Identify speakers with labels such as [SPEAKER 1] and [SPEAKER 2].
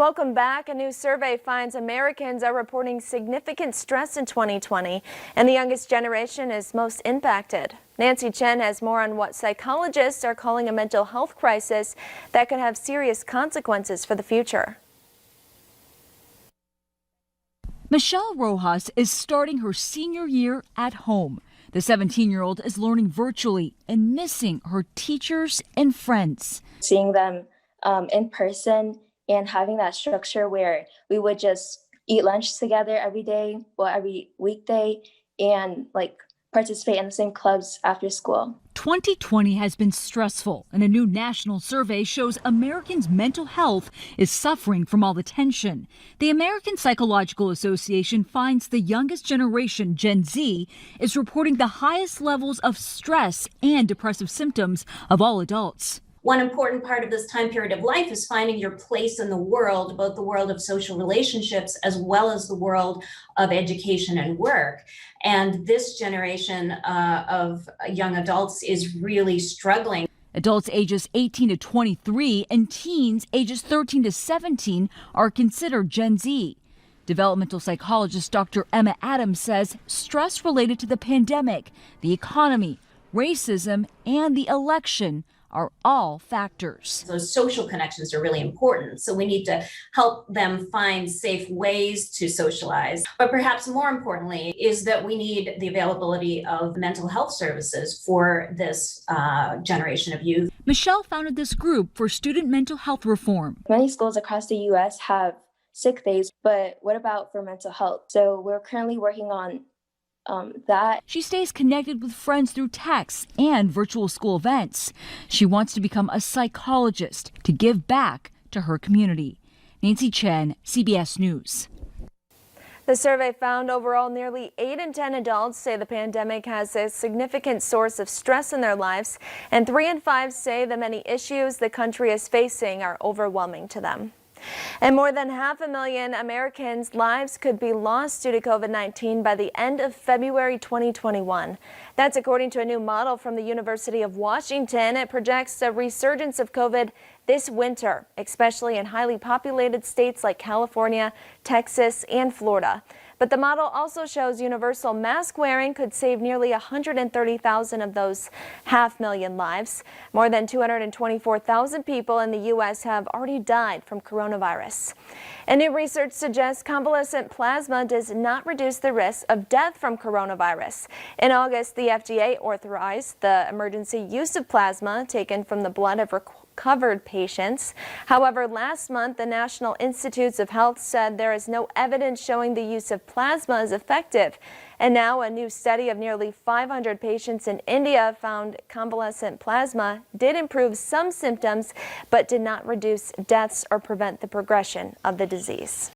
[SPEAKER 1] Welcome back. A new survey finds Americans are reporting significant stress in 2020, and the youngest generation is most impacted. Nancy Chen has more on what psychologists are calling a mental health crisis that could have serious consequences for the future.
[SPEAKER 2] Michelle Rojas is starting her senior year at home. The 17-year-old is learning virtually and missing her teachers and friends.
[SPEAKER 3] Seeing them in person and having that structure where we would just eat lunch together every day, well, every weekday, and participate in the same clubs after school.
[SPEAKER 2] 2020 has been stressful, and a new national survey shows Americans' mental health is suffering from all the tension. The American Psychological Association finds the youngest generation, Gen Z, is reporting the highest levels of stress and depressive symptoms of all adults.
[SPEAKER 4] One important part of this time period of life is finding your place in the world, both the world of social relationships as well as the world of education and work. And this generation of young adults is really struggling.
[SPEAKER 2] Adults ages 18 to 23 and teens ages 13 to 17 are considered Gen Z. Developmental psychologist Dr. Emma Adams says stress related to the pandemic, the economy, racism, and the election are all factors.
[SPEAKER 4] Those social connections are really important. So we need to help them find safe ways to socialize. But perhaps more importantly is that we need the availability of mental health services for this generation of youth.
[SPEAKER 2] Michelle founded this group for student mental health reform.
[SPEAKER 3] Many schools across the U.S. have sick days, but what about for mental health? So we're currently working on that.
[SPEAKER 2] She stays connected with friends through texts and virtual school events. She wants to become a psychologist to give back to her community. Nancy Chen, CBS News.
[SPEAKER 1] The survey found overall nearly 8 in 10 adults say the pandemic has a significant source of stress in their lives, and 3 in 5 say the many issues the country is facing are overwhelming to them. And more than 500,000 Americans' lives could be lost due to COVID-19 by the end of February 2021. That's according to a new model from the University of Washington. It projects a resurgence of COVID this winter, especially in highly populated states like California, Texas, and Florida. But the model also shows universal mask wearing could save nearly 130,000 of those 500,000 lives. More than 224,000 people in the U.S. have already died from coronavirus. And new research suggests convalescent plasma does not reduce the risk of death from coronavirus. In August, the FDA authorized the emergency use of plasma taken from the blood of recovered patients. However, last month, the National Institutes of Health said there is no evidence showing the use of plasma is effective. And now a new study of nearly 500 patients in India found convalescent plasma did improve some symptoms, but did not reduce deaths or prevent the progression of the disease.